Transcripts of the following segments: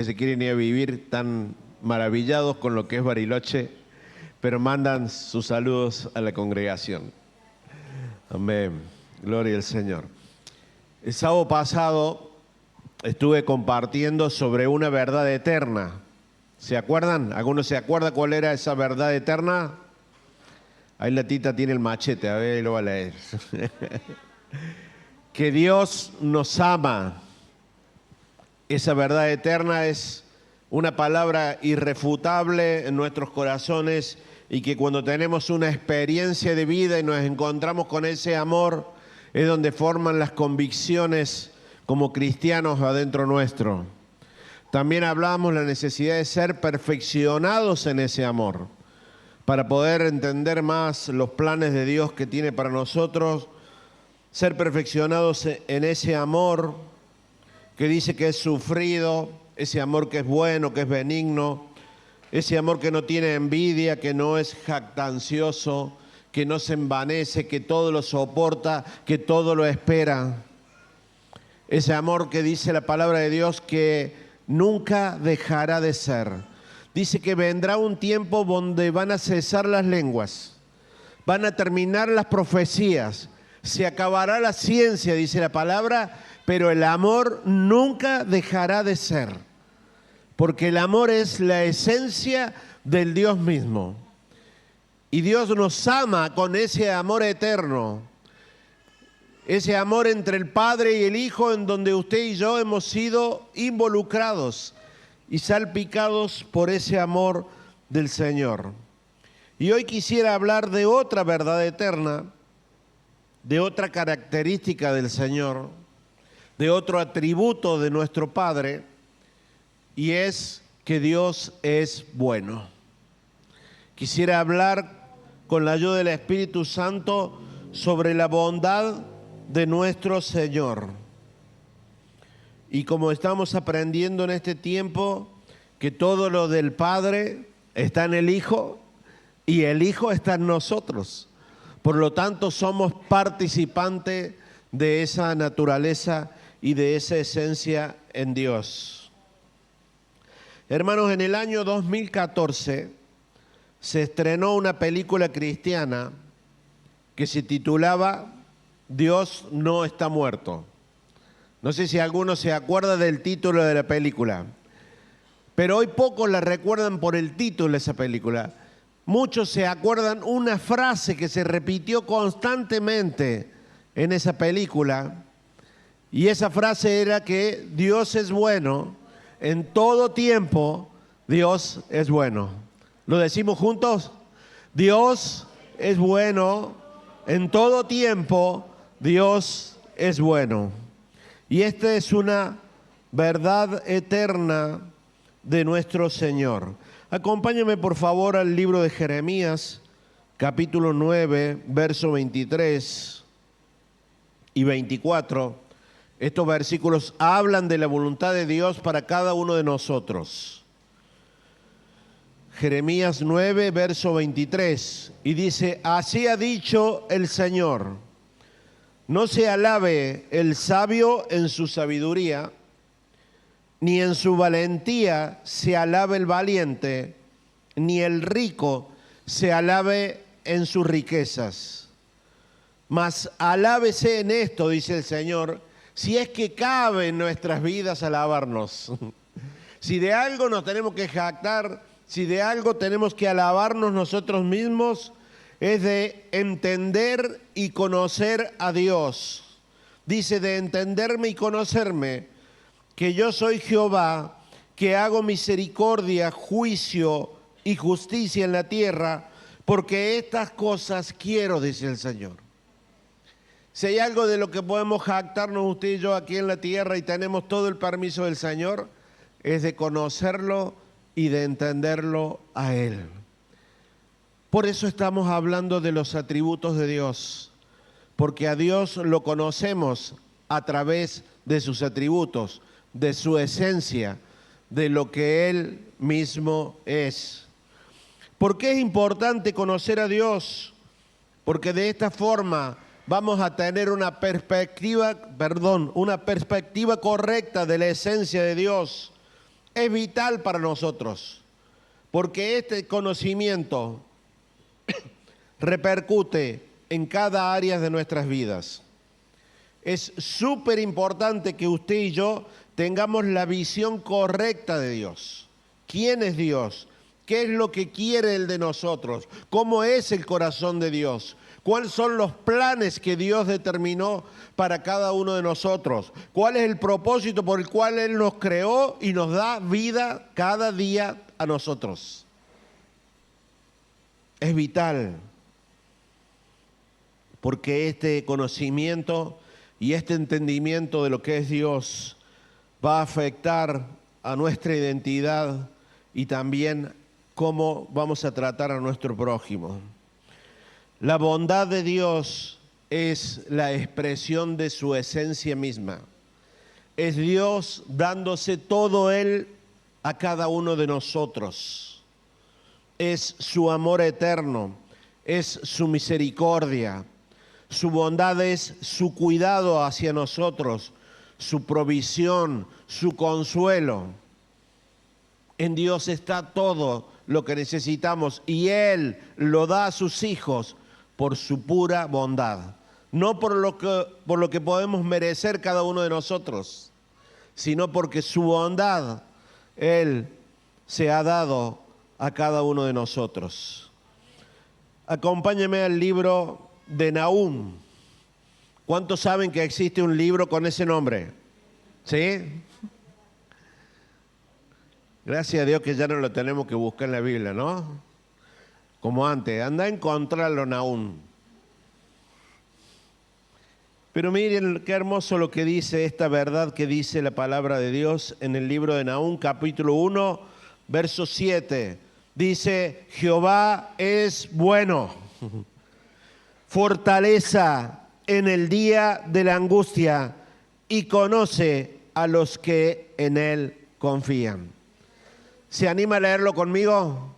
que se quieren ir a vivir tan maravillados con lo que es Bariloche, pero mandan sus saludos a la congregación. Amén. Gloria al Señor. El sábado pasado estuve compartiendo sobre una verdad eterna. ¿Se acuerdan? ¿Alguno se acuerda cuál era esa verdad eterna? Ahí la Tita tiene el machete, a ver, lo va a leer. Que Dios nos ama. Esa verdad eterna es una palabra irrefutable en nuestros corazones y que cuando tenemos una experiencia de vida y nos encontramos con ese amor, es donde forman las convicciones como cristianos adentro nuestro. También hablamos de la necesidad de ser perfeccionados en ese amor, para poder entender más los planes de Dios que tiene para nosotros, ser perfeccionados en ese amor que dice que es sufrido, ese amor que es bueno, que es benigno, ese amor que no tiene envidia, que no es jactancioso, que no se envanece, que todo lo soporta, que todo lo espera. Ese amor que dice la palabra de Dios que nunca dejará de ser. Dice que vendrá un tiempo donde van a cesar las lenguas, van a terminar las profecías, se acabará la ciencia, dice la palabra, pero el amor nunca dejará de ser, porque el amor es la esencia del Dios mismo. Y Dios nos ama con ese amor eterno, ese amor entre el Padre y el Hijo, en donde usted y yo hemos sido involucrados y salpicados por ese amor del Señor. Y hoy quisiera hablar de otra verdad eterna, de otra característica del Señor, de otro atributo de nuestro Padre, y es que Dios es bueno. Quisiera hablar con la ayuda del Espíritu Santo sobre la bondad de nuestro Señor. Y como estamos aprendiendo en este tiempo, que todo lo del Padre está en el Hijo y el Hijo está en nosotros. Por lo tanto, somos participantes de esa naturaleza y de esa esencia en Dios. Hermanos, en el año 2014 se estrenó una película cristiana que se titulaba Dios no está muerto. No sé si alguno se acuerda del título de la película, pero hoy pocos la recuerdan por el título de esa película. Muchos se acuerdan una frase que se repitió constantemente en esa película, y esa frase era que Dios es bueno, en todo tiempo Dios es bueno. ¿Lo decimos juntos? Dios es bueno, en todo tiempo Dios es bueno. Y esta es una verdad eterna de nuestro Señor. Acompáñame por favor al libro de Jeremías, capítulo 9, verso 23 y 24. Estos versículos hablan de la voluntad de Dios para cada uno de nosotros. Jeremías 9, verso 23, y dice: así ha dicho el Señor, no se alabe el sabio en su sabiduría, ni en su valentía se alabe el valiente, ni el rico se alabe en sus riquezas. Mas alábese en esto, dice el Señor, si es que cabe en nuestras vidas alabarnos. Si de algo nos tenemos que jactar, si de algo tenemos que alabarnos nosotros mismos, es de entender y conocer a Dios. Dice: de entenderme y conocerme, que yo soy Jehová, que hago misericordia, juicio y justicia en la tierra, porque estas cosas quiero, dice el Señor. Si hay algo de lo que podemos jactarnos usted y yo aquí en la tierra y tenemos todo el permiso del Señor, es de conocerlo y de entenderlo a Él. Por eso estamos hablando de los atributos de Dios, porque a Dios lo conocemos a través de sus atributos, de su esencia, de lo que Él mismo es. ¿Por qué es importante conocer a Dios? Porque de esta forma vamos a tener una perspectiva correcta de la esencia de Dios, Es vital para nosotros, porque este conocimiento repercute en cada área de nuestras vidas. Es súper importante que usted y yo tengamos la visión correcta de Dios. ¿Quién es Dios? ¿Qué es lo que quiere Él de nosotros? ¿Cómo es el corazón de Dios? ¿Cuáles son los planes que Dios determinó para cada uno de nosotros? ¿Cuál es el propósito por el cual Él nos creó y nos da vida cada día a nosotros? Es vital, porque este conocimiento y este entendimiento de lo que es Dios va a afectar a nuestra identidad y también cómo vamos a tratar a nuestro prójimo. La bondad de Dios es la expresión de su esencia misma. Es Dios dándose todo Él a cada uno de nosotros. Es su amor eterno, es su misericordia. Su bondad es su cuidado hacia nosotros, su provisión, su consuelo. En Dios está todo lo que necesitamos y Él lo da a sus hijos por su pura bondad. No por lo que podemos merecer cada uno de nosotros, sino porque su bondad Él se ha dado a cada uno de nosotros. Acompáñeme al libro de Nahum. ¿Cuántos saben que existe un libro con ese nombre? ¿Sí? Gracias a Dios que ya no lo tenemos que buscar en la Biblia, ¿no? Como antes, anda a encontrarlo, Nahum. Pero miren qué hermoso lo que dice esta verdad que dice la palabra de Dios en el libro de Nahum, capítulo 1, verso 7. Dice, Jehová es bueno, fortaleza en el día de la angustia y conoce a los que en él confían. ¿Se anima a leerlo conmigo?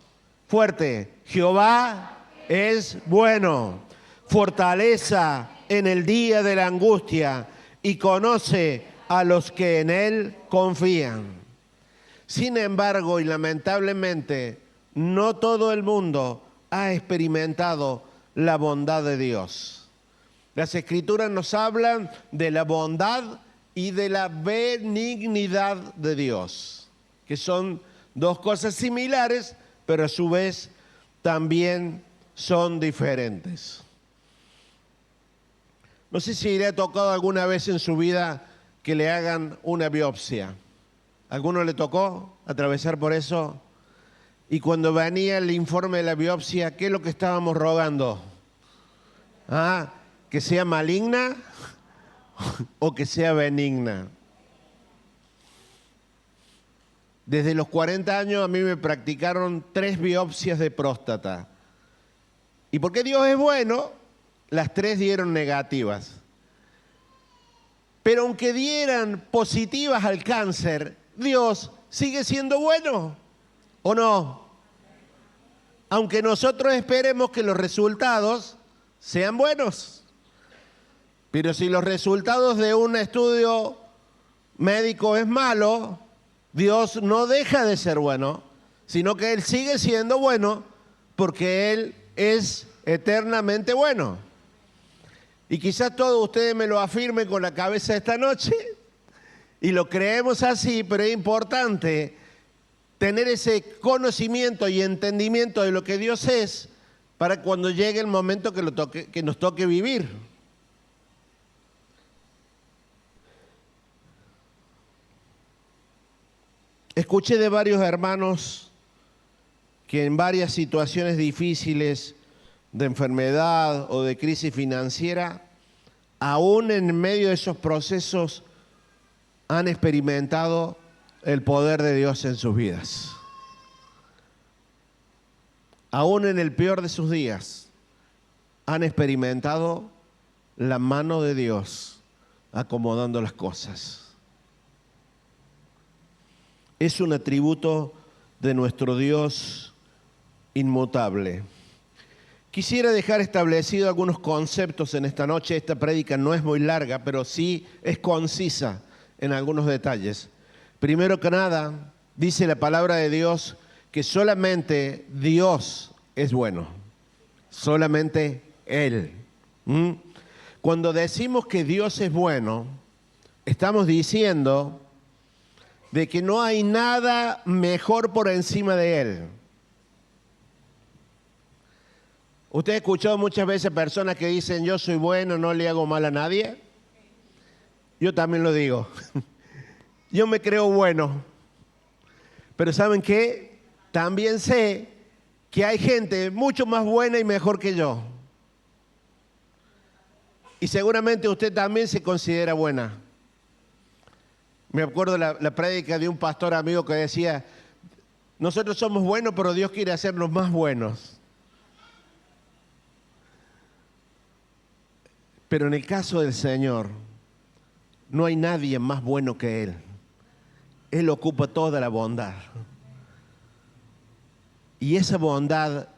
Fuerte. Jehová es bueno, fortaleza en el día de la angustia y conoce a los que en él confían. Sin embargo, y lamentablemente, no todo el mundo ha experimentado la bondad de Dios. Las Escrituras nos hablan de la bondad y de la benignidad de Dios, que son dos cosas similares, pero a su vez también son diferentes. No sé si le ha tocado alguna vez en su vida que le hagan una biopsia. ¿Alguno le tocó atravesar por eso? Y cuando venía el informe de la biopsia, ¿qué es lo que estábamos rogando? ¿Que sea maligna o que sea benigna? Desde los 40 años a mí me practicaron 3 biopsias de próstata. Y porque Dios es bueno, las 3 dieron negativas. Pero aunque dieran positivas al cáncer, Dios sigue siendo bueno, ¿o no? Aunque nosotros esperemos que los resultados sean buenos. Pero si los resultados de un estudio médico es malo, Dios no deja de ser bueno, sino que Él sigue siendo bueno porque Él es eternamente bueno. Y quizás todos ustedes me lo afirmen con la cabeza esta noche y lo creemos así, pero es importante tener ese conocimiento y entendimiento de lo que Dios es para cuando llegue el momento que nos toque vivir. Escuché de varios hermanos que en varias situaciones difíciles de enfermedad o de crisis financiera, aún en medio de esos procesos, han experimentado el poder de Dios en sus vidas. Aún en el peor de sus días, han experimentado la mano de Dios acomodando las cosas. Es un atributo de nuestro Dios inmutable. Quisiera dejar establecido algunos conceptos en esta noche. Esta prédica no es muy larga, pero sí es concisa en algunos detalles. Primero que nada, dice la palabra de Dios que solamente Dios es bueno, solamente Él. Cuando decimos que Dios es bueno, estamos diciendo de que no hay nada mejor por encima de Él. ¿Usted ha escuchado muchas veces personas que dicen yo soy bueno, no le hago mal a nadie? Yo también lo digo. Yo me creo bueno. Pero ¿saben qué? También sé que hay gente mucho más buena y mejor que yo. Y seguramente usted también se considera buena. Me acuerdo la prédica de un pastor amigo que decía, nosotros somos buenos, pero Dios quiere hacernos más buenos. Pero en el caso del Señor, no hay nadie más bueno que Él. Él ocupa toda la bondad. Y esa bondad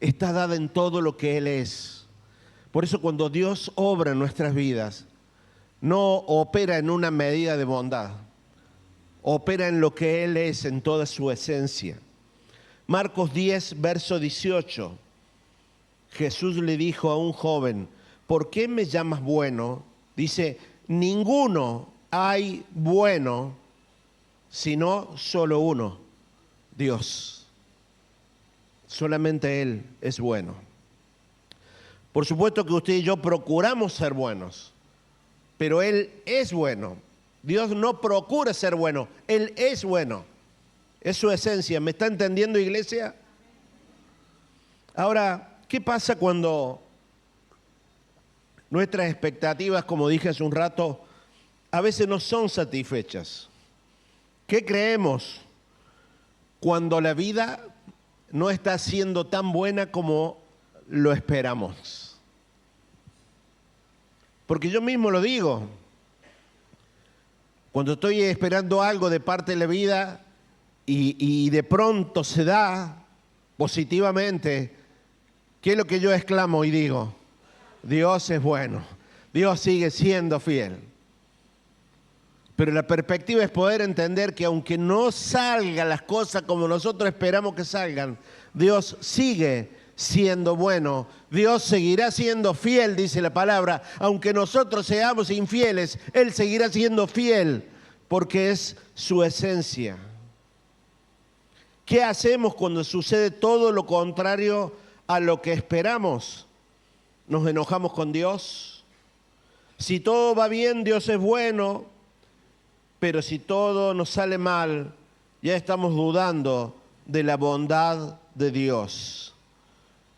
está dada en todo lo que Él es. Por eso cuando Dios obra en nuestras vidas, no opera en una medida de bondad. Opera en lo que Él es, en toda su esencia. Marcos 10, verso 18. Jesús le dijo a un joven, ¿por qué me llamas bueno? Dice, ninguno hay bueno, sino solo uno, Dios. Solamente Él es bueno. Por supuesto que usted y yo procuramos ser buenos, pero Él es bueno. Dios no procura ser bueno, Él es bueno. Es su esencia. ¿Me está entendiendo, iglesia? Ahora, ¿qué pasa cuando nuestras expectativas, como dije hace un rato, a veces no son satisfechas? ¿Qué creemos cuando la vida no está siendo tan buena como lo esperamos? Porque yo mismo lo digo. Cuando estoy esperando algo de parte de la vida y de pronto se da positivamente, ¿qué es lo que yo exclamo y digo? Dios es bueno, Dios sigue siendo fiel. Pero la perspectiva es poder entender que aunque no salgan las cosas como nosotros esperamos que salgan, Dios sigue siendo bueno. Dios seguirá siendo fiel, dice la palabra. Aunque nosotros seamos infieles, Él seguirá siendo fiel porque es su esencia. ¿Qué hacemos cuando sucede todo lo contrario a lo que esperamos? ¿Nos enojamos con Dios? Si todo va bien, Dios es bueno, pero si todo nos sale mal, ya estamos dudando de la bondad de Dios.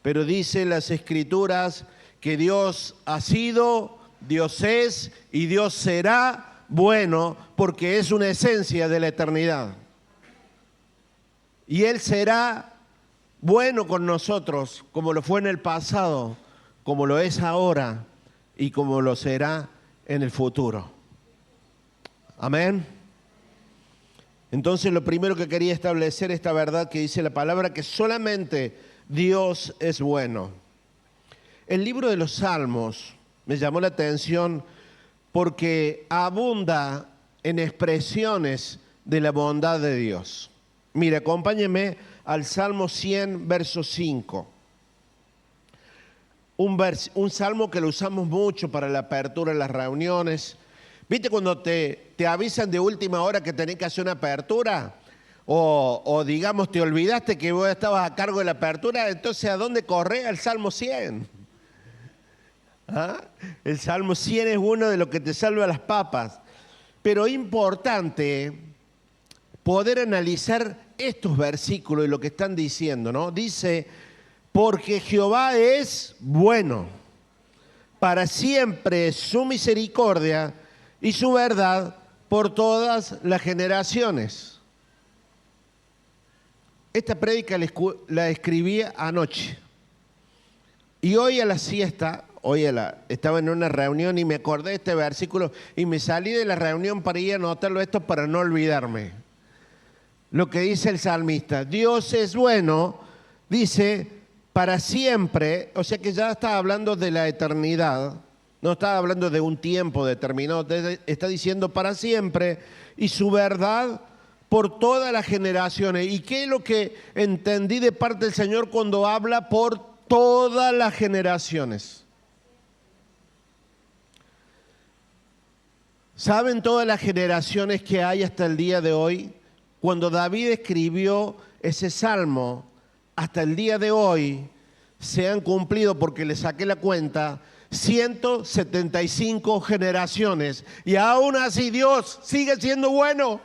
Pero dice las Escrituras que Dios ha sido, Dios es y Dios será bueno porque es una esencia de la eternidad. Y Él será bueno con nosotros como lo fue en el pasado, como lo es ahora y como lo será en el futuro. Amén. Entonces lo primero que quería establecer esta verdad que dice la palabra, que solamente Dios es bueno. El libro de los Salmos me llamó la atención porque abunda en expresiones de la bondad de Dios. Mire, acompáñeme al Salmo 100, verso 5. Un salmo que lo usamos mucho para la apertura de las reuniones. ¿Viste cuando te avisan de última hora que tenés que hacer una apertura? O digamos, te olvidaste que vos estabas a cargo de la apertura, entonces ¿a dónde corre? Al Salmo 100. ¿Ah? El Salmo 100 es uno de los que te salva las papas. Pero importante poder analizar estos versículos y lo que están diciendo, ¿no? Dice, porque Jehová es bueno, para siempre es su misericordia y su verdad por todas las generaciones. Esta prédica la escribí anoche. Y hoy a la siesta, estaba en una reunión y me acordé de este versículo y me salí de la reunión para ir a anotarlo esto para no olvidarme. Lo que dice el salmista, Dios es bueno, dice, para siempre, o sea que ya está hablando de la eternidad, no está hablando de un tiempo determinado, está diciendo para siempre, y su verdad por todas las generaciones. ¿Y qué es lo que entendí de parte del Señor cuando habla por todas las generaciones? ¿Saben todas las generaciones que hay hasta el día de hoy? Cuando David escribió ese salmo, hasta el día de hoy se han cumplido, porque le saqué la cuenta, 175 generaciones. Y aún así Dios sigue siendo bueno.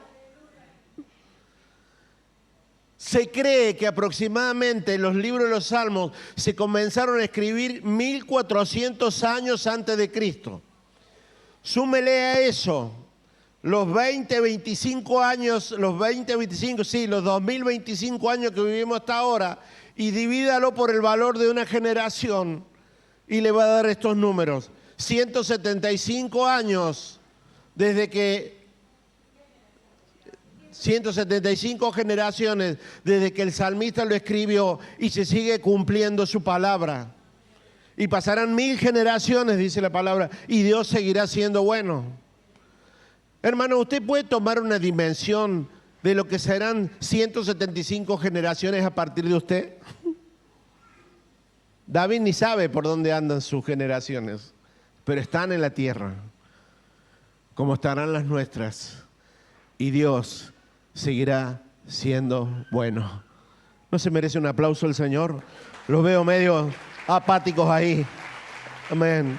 Se cree que aproximadamente los libros de los salmos se comenzaron a escribir 1400 años antes de Cristo. Súmele a eso los 2025 años, los 2025 años que vivimos hasta ahora, y divídalo por el valor de una generación y le va a dar estos números. 175 años desde que 175 generaciones desde que el salmista lo escribió, y se sigue cumpliendo su palabra. Y pasarán 1000 generaciones, dice la palabra, y Dios seguirá siendo bueno. Hermano, usted puede tomar una dimensión de lo que serán 175 generaciones a partir de usted. David ni sabe por dónde andan sus generaciones, pero están en la tierra, como estarán las nuestras. Y Dios seguirá siendo bueno. ¿No se merece un aplauso el Señor? Los veo medio apáticos ahí. Amén.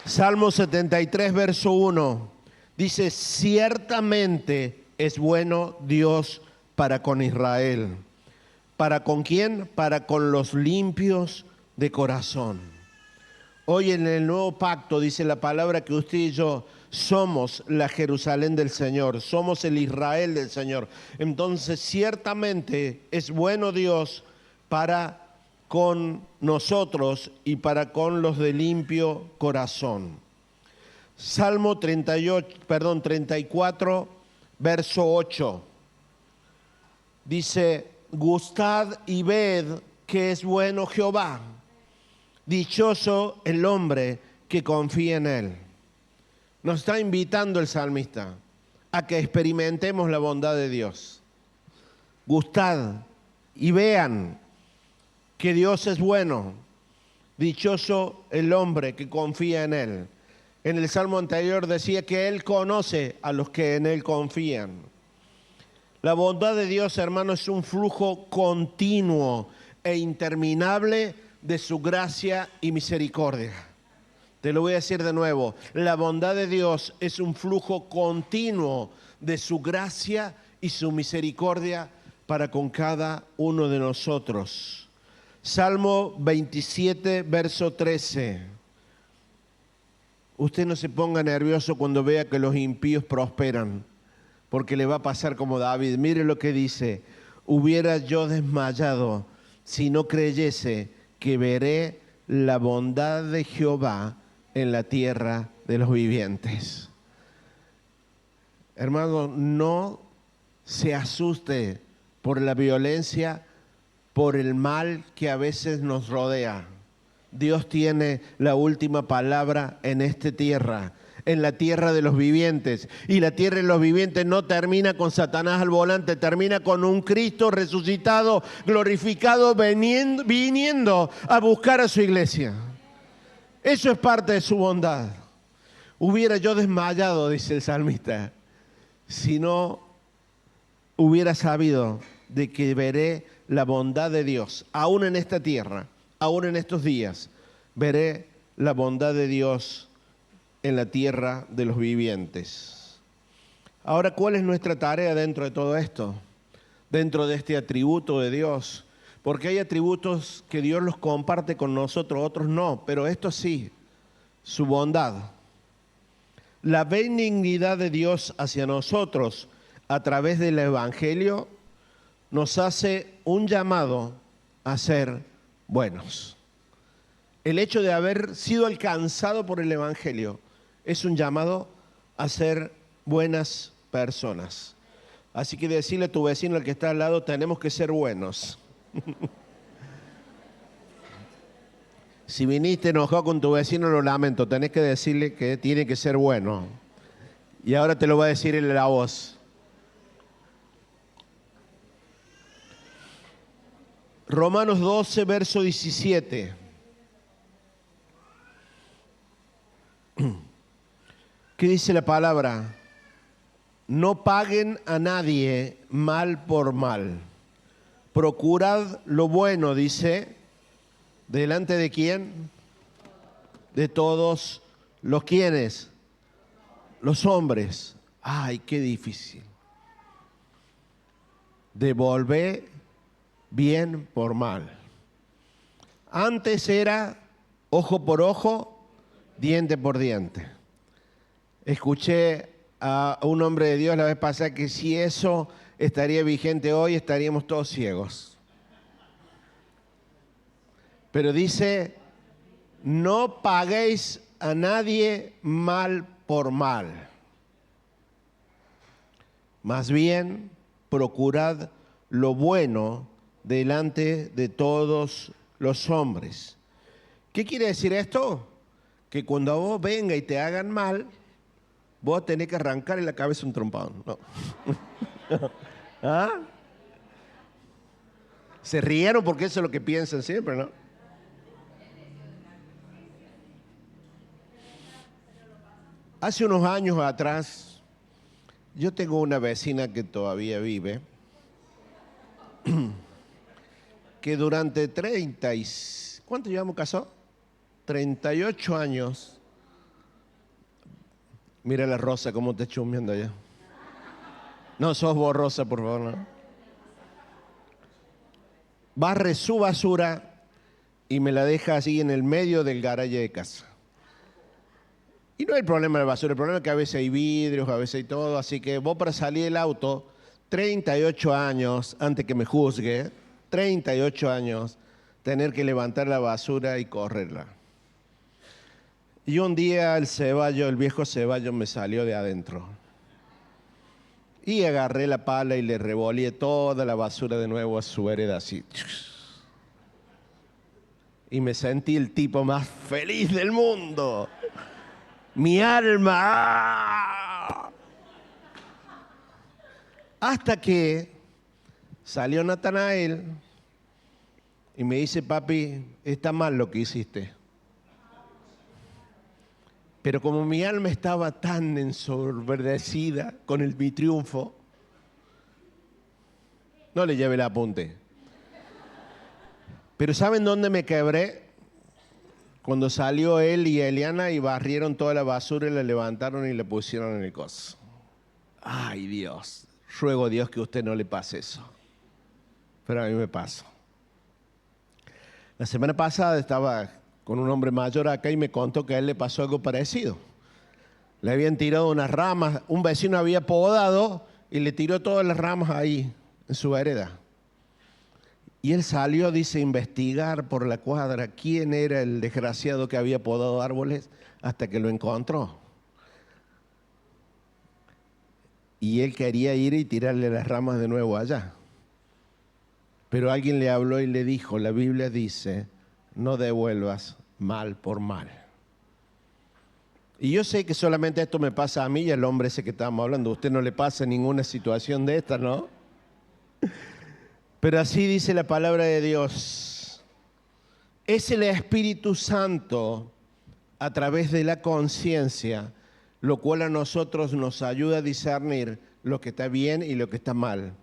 Salmo 73, verso 1. Dice, ciertamente es bueno Dios para con Israel. ¿Para con quién? Para con los limpios de corazón. Hoy en el nuevo pacto dice la palabra que usted y yo somos la Jerusalén del Señor, somos el Israel del Señor. Entonces ciertamente es bueno Dios para con nosotros y para con los de limpio corazón. Salmo 34, verso 8. Dice, gustad y ved que es bueno Jehová. Dichoso el hombre que confía en él. Nos está invitando el salmista a que experimentemos la bondad de Dios. Gustad y vean que Dios es bueno. Dichoso el hombre que confía en él. En el salmo anterior decía que él conoce a los que en él confían. La bondad de Dios, hermano, es un flujo continuo e interminable de su gracia y misericordia. Te lo voy a decir de nuevo. La bondad de Dios es un flujo continuo de su gracia y su misericordia para con cada uno de nosotros. Salmo 27, verso 13. Usted no se ponga nervioso cuando vea que los impíos prosperan, porque le va a pasar como David. Mire lo que dice: hubiera yo desmayado si no creyese que veré la bondad de Jehová en la tierra de los vivientes. Hermano, no se asuste por la violencia, por el mal que a veces nos rodea. Dios tiene la última palabra en esta tierra, en la tierra de los vivientes. Y la tierra de los vivientes no termina con Satanás al volante, termina con un Cristo resucitado, glorificado, viniendo a buscar a su iglesia. Eso es parte de su bondad. Hubiera yo desmayado, dice el salmista, si no hubiera sabido de que veré la bondad de Dios, aún en esta tierra, aún en estos días, veré la bondad de Dios en la tierra de los vivientes. Ahora, ¿cuál es nuestra tarea dentro de todo esto? Dentro de este atributo de Dios. Porque hay atributos que Dios los comparte con nosotros, otros no, pero esto sí, su bondad. La benignidad de Dios hacia nosotros a través del Evangelio nos hace un llamado a ser buenos. El hecho de haber sido alcanzado por el Evangelio es un llamado a ser buenas personas. Así que decirle a tu vecino, al que está al lado, tenemos que ser buenos. Si viniste enojado con tu vecino, lo lamento, tenés que decirle que tiene que ser bueno. Y ahora te lo va a decir en la voz. Romanos 12, verso 17. ¿Qué dice la palabra? No paguen a nadie mal por mal. Procurad lo bueno, dice, ¿delante de quién? De todos los quienes, los hombres. Ay, qué difícil. Devolver bien por mal. Antes era ojo por ojo, diente por diente. Escuché a un hombre de Dios la vez pasada que si eso estaría vigente hoy, estaríamos todos ciegos. Pero dice, no paguéis a nadie mal por mal. Más bien, procurad lo bueno delante de todos los hombres. ¿Qué quiere decir esto? Que cuando a vos venga y te hagan mal, vos tenés que arrancar en la cabeza un trompón. No. ¿Ah? Se rieron porque eso es lo que piensan siempre, ¿no? Hace unos años atrás, yo tengo una vecina que todavía vive, que durante 30 y... ¿Cuánto llevamos casados? 38 años. Mira la Rosa, cómo te chumbeando allá. No, sos vos, Rosa, por favor, no. Barre su basura y me la deja así en el medio del garaje de casa. Y no hay problema de basura, el problema es que a veces hay vidrios, a veces hay todo, así que vos para salir del auto, 38 años, antes que me juzgue, 38 años, tener que levantar la basura y correrla. Y un día el viejo ceballo me salió de adentro. Y agarré la pala y le revolé toda la basura de nuevo a su vereda así. Y me sentí el tipo más feliz del mundo. Mi alma. ¡Ah! Hasta que salió Natanael y me dice, papi, está mal lo que hiciste. Pero como mi alma estaba tan ensombrecida con mi triunfo, no le llevé el apunte. Pero ¿saben dónde me quebré? Cuando salió él y Eliana y barrieron toda la basura y la levantaron y la pusieron en el coso. Ay, Dios, ruego a Dios que a usted no le pase eso. Pero a mí me pasó. La semana pasada estaba con un hombre mayor acá y me contó que a él le pasó algo parecido. Le habían tirado unas ramas, un vecino había podado y le tiró todas las ramas ahí, en su vereda. Y él salió, dice, a investigar por la cuadra quién era el desgraciado que había podado árboles hasta que lo encontró. Y él quería ir y tirarle las ramas de nuevo allá. Pero alguien le habló y le dijo, la Biblia dice, no devuelvas mal por mal. Y yo sé que solamente esto me pasa a mí y al hombre ese que estábamos hablando. A usted no le pasa ninguna situación de esta, ¿no? Pero así dice la palabra de Dios. Es el Espíritu Santo a través de la conciencia, lo cual a nosotros nos ayuda a discernir lo que está bien y lo que está mal.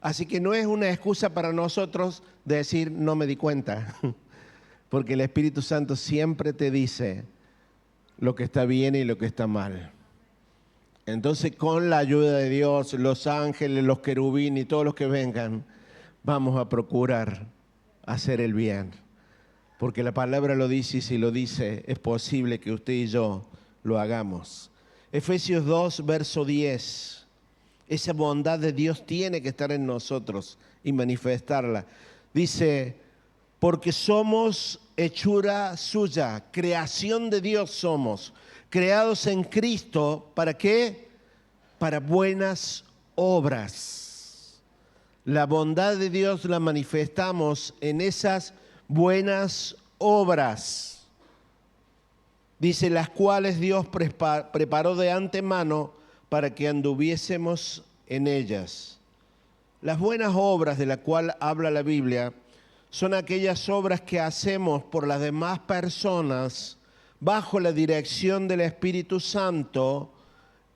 Así que no es una excusa para nosotros de decir no me di cuenta, porque el Espíritu Santo siempre te dice lo que está bien y lo que está mal. Entonces, con la ayuda de Dios, los ángeles, los querubines y todos los que vengan, vamos a procurar hacer el bien. Porque la palabra lo dice y si lo dice, es posible que usted y yo lo hagamos. Efesios 2, verso 10. Esa bondad de Dios tiene que estar en nosotros y manifestarla. Dice, porque somos hechura suya, creación de Dios somos, creados en Cristo, ¿para qué? Para buenas obras. La bondad de Dios la manifestamos en esas buenas obras. Dice, las cuales Dios preparó de antemano para que anduviésemos en ellas. Las buenas obras de las cuales habla la Biblia son aquellas obras que hacemos por las demás personas bajo la dirección del Espíritu Santo,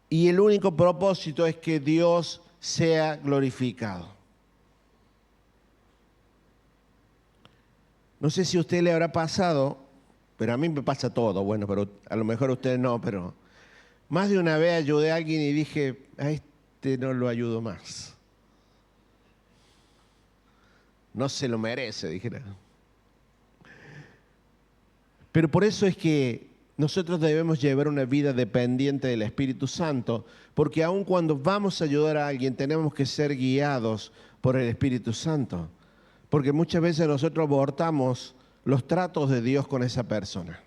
y el único propósito es que Dios sea glorificado. No sé si a usted le habrá pasado, pero a mí me pasa todo, bueno, pero a lo mejor a usted no, pero más de una vez ayudé a alguien y dije, a este no lo ayudo más. No se lo merece, dijera. Pero por eso es que nosotros debemos llevar una vida dependiente del Espíritu Santo, porque aun cuando vamos a ayudar a alguien tenemos que ser guiados por el Espíritu Santo, porque muchas veces nosotros abortamos los tratos de Dios con esa persona.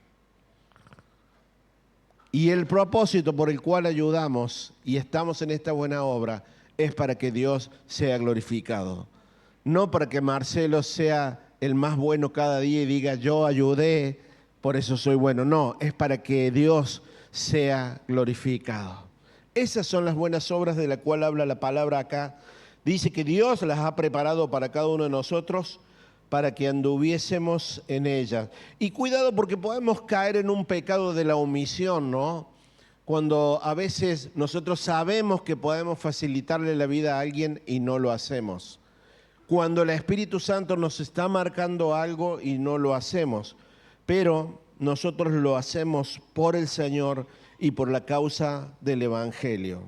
Y el propósito por el cual ayudamos y estamos en esta buena obra es para que Dios sea glorificado. No para que Marcelo sea el más bueno cada día y diga yo ayudé, por eso soy bueno. No, es para que Dios sea glorificado. Esas son las buenas obras de las cuales habla la palabra acá. Dice que Dios las ha preparado para cada uno de nosotros para que anduviésemos en ellas. Y cuidado porque podemos caer en un pecado de la omisión, ¿no? Cuando a veces nosotros sabemos que podemos facilitarle la vida a alguien y no lo hacemos. Cuando el Espíritu Santo nos está marcando algo y no lo hacemos. Pero nosotros lo hacemos por el Señor y por la causa del Evangelio.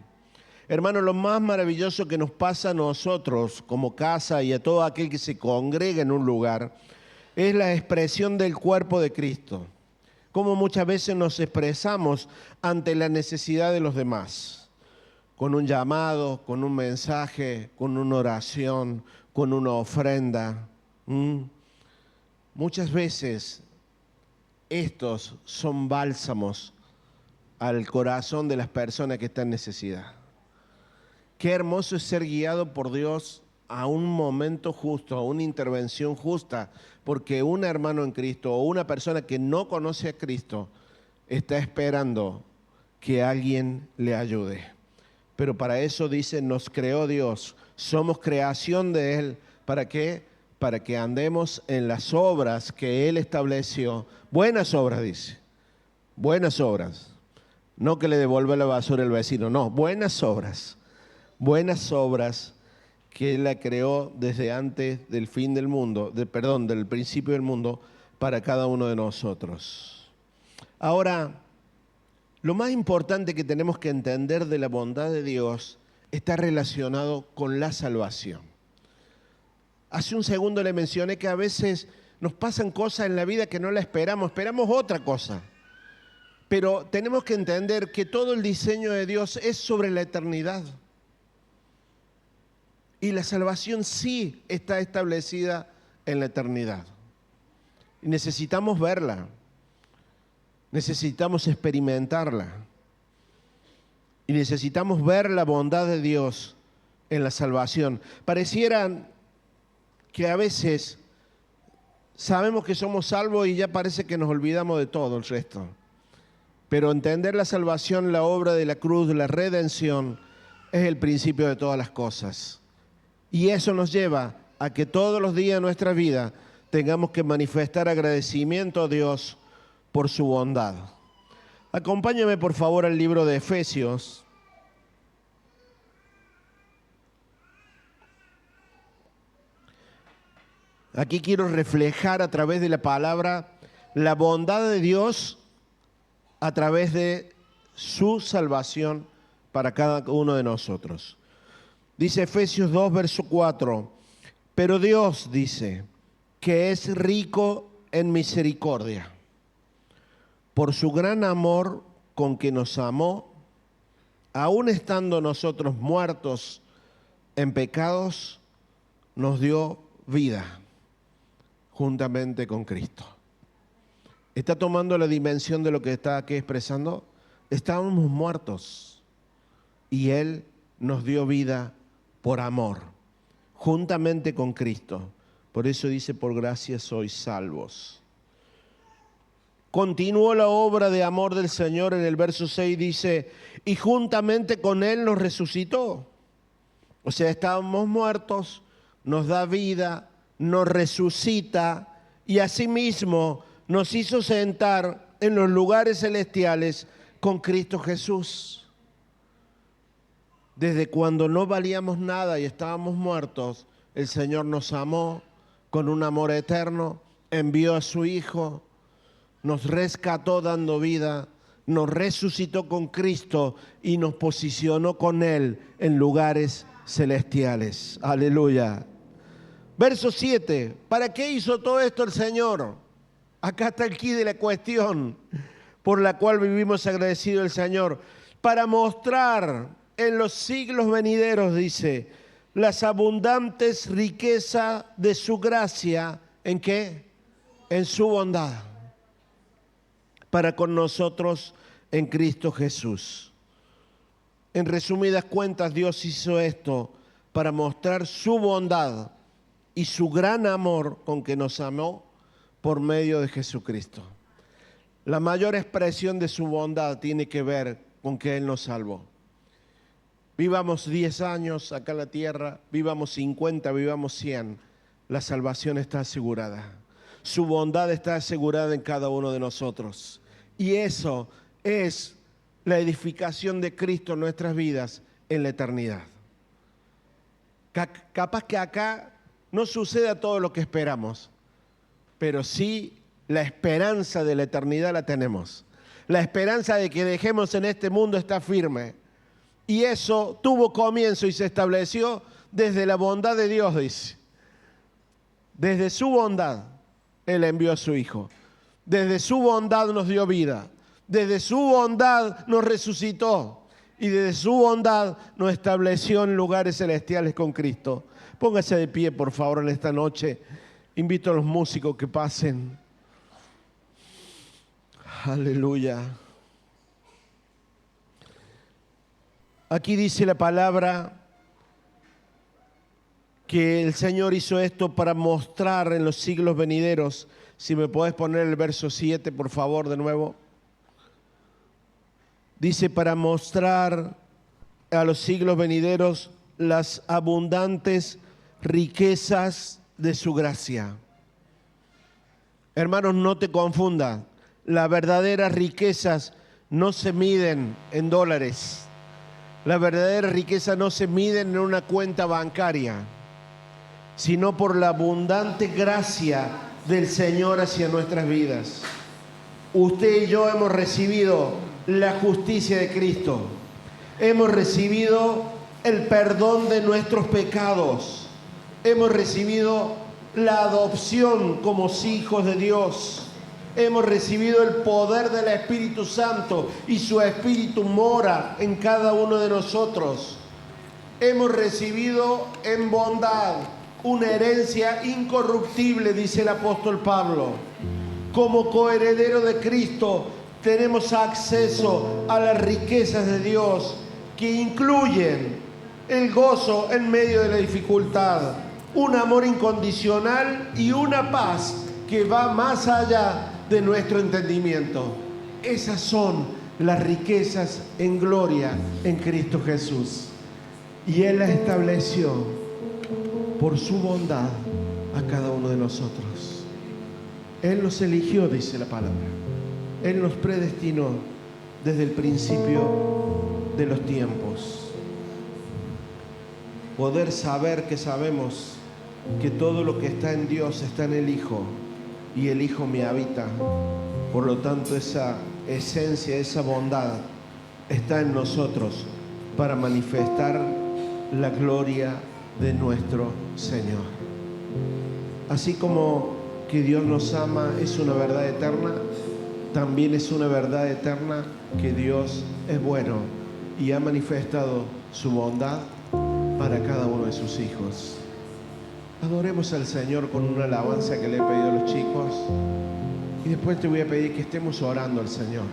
Hermanos, lo más maravilloso que nos pasa a nosotros como casa y a todo aquel que se congrega en un lugar es la expresión del cuerpo de Cristo. Cómo muchas veces nos expresamos ante la necesidad de los demás, con un llamado, con un mensaje, con una oración, con una ofrenda. Muchas veces estos son bálsamos al corazón de las personas que están en necesidad. Qué hermoso es ser guiado por Dios a un momento justo, a una intervención justa, porque un hermano en Cristo o una persona que no conoce a Cristo está esperando que alguien le ayude. Pero para eso dice, nos creó Dios, somos creación de Él. ¿Para qué? Para que andemos en las obras que Él estableció. Buenas obras, dice. Buenas obras. No que le devuelva la basura al vecino, no, buenas obras. Buenas obras que Él la creó desde antes del fin del mundo, del principio del mundo, para cada uno de nosotros. Ahora, lo más importante que tenemos que entender de la bondad de Dios está relacionado con la salvación. Hace un segundo le mencioné que a veces nos pasan cosas en la vida que no la esperamos otra cosa. Pero tenemos que entender que todo el diseño de Dios es sobre la eternidad. Y la salvación sí está establecida en la eternidad. Y necesitamos verla. Necesitamos experimentarla. Y necesitamos ver la bondad de Dios en la salvación. Pareciera que a veces sabemos que somos salvos y ya parece que nos olvidamos de todo el resto. Pero entender la salvación, la obra de la cruz, la redención, es el principio de todas las cosas. Y eso nos lleva a que todos los días de nuestra vida tengamos que manifestar agradecimiento a Dios por su bondad. Acompáñame por favor al libro de Efesios. Aquí quiero reflejar a través de la palabra la bondad de Dios a través de su salvación para cada uno de nosotros. Dice Efesios 2, verso 4, pero Dios dice que es rico en misericordia, por su gran amor con que nos amó, aun estando nosotros muertos en pecados, nos dio vida juntamente con Cristo. ¿Está tomando la dimensión de lo que está aquí expresando? Estábamos muertos y Él nos dio vida por amor, juntamente con Cristo. Por eso dice, por gracia sois salvos. continuó la obra de amor del Señor. En el verso 6 dice, y juntamente con Él nos resucitó. O sea, estábamos muertos, nos da vida, nos resucita y asimismo nos hizo sentar en los lugares celestiales con Cristo Jesús. Desde cuando no valíamos nada y estábamos muertos, el Señor nos amó con un amor eterno, envió a su Hijo, nos rescató dando vida, nos resucitó con Cristo y nos posicionó con Él en lugares celestiales. Aleluya. Verso 7. ¿Para qué hizo todo esto el Señor? Acá está el quid de la cuestión por la cual vivimos agradecidos al Señor. Para mostrar en los siglos venideros, dice, las abundantes riquezas de su gracia. ¿En qué? En su bondad. Para con nosotros en Cristo Jesús. En resumidas cuentas, Dios hizo esto para mostrar su bondad y su gran amor con que nos amó por medio de Jesucristo. La mayor expresión de su bondad tiene que ver con que Él nos salvó. Vivamos 10 años acá en la tierra, vivamos 50, vivamos 100, la salvación está asegurada. Su bondad está asegurada en cada uno de nosotros. Y eso es la edificación de Cristo en nuestras vidas en la eternidad. Capaz que acá no suceda todo lo que esperamos, pero sí la esperanza de la eternidad la tenemos. La esperanza de que dejemos en este mundo está firme. Y eso tuvo comienzo y se estableció desde la bondad de Dios, dice. Desde su bondad, Él envió a su Hijo. Desde su bondad nos dio vida. Desde su bondad nos resucitó. Y desde su bondad nos estableció en lugares celestiales con Cristo. Póngase de pie, por favor, en esta noche. Invito a los músicos que pasen. Aleluya. Aquí dice la palabra que el Señor hizo esto para mostrar en los siglos venideros. Si me podés poner el verso 7, por favor, de nuevo. Dice, para mostrar a los siglos venideros las abundantes riquezas de su gracia. Hermanos, no te confundas. Las verdaderas riquezas no se miden en dólares. Las verdaderas riquezas no se miden en una cuenta bancaria, sino por la abundante gracia del Señor hacia nuestras vidas. Usted y yo hemos recibido la justicia de Cristo. Hemos recibido el perdón de nuestros pecados. Hemos recibido la adopción como hijos de Dios. Hemos recibido el poder del Espíritu Santo y su Espíritu mora en cada uno de nosotros. Hemos recibido en bondad una herencia incorruptible, dice el apóstol Pablo. Como coheredero de Cristo tenemos acceso a las riquezas de Dios que incluyen el gozo en medio de la dificultad, un amor incondicional y una paz que va más allá de nuestro entendimiento. Esas son las riquezas en gloria en Cristo Jesús. Y Él las estableció por su bondad a cada uno de nosotros. Él nos eligió, dice la palabra. Él nos predestinó desde el principio de los tiempos. Poder saber que sabemos que todo lo que está en Dios está en el Hijo y el Hijo me habita. Por lo tanto, esa esencia, esa bondad está en nosotros para manifestar la gloria de nuestro Señor. Así como que Dios nos ama es una verdad eterna, también es una verdad eterna que Dios es bueno y ha manifestado su bondad para cada uno de sus hijos. Adoremos al Señor con una alabanza que le he pedido a los chicos y después te voy a pedir que estemos orando al Señor,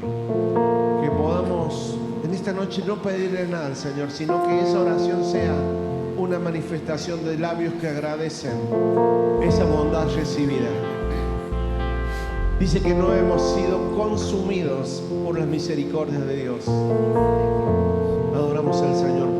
que podamos en esta noche no pedirle nada al Señor, sino que esa oración sea una manifestación de labios que agradecen esa bondad recibida. dice que no hemos sido consumidos por las misericordias de Dios. Adoramos al Señor.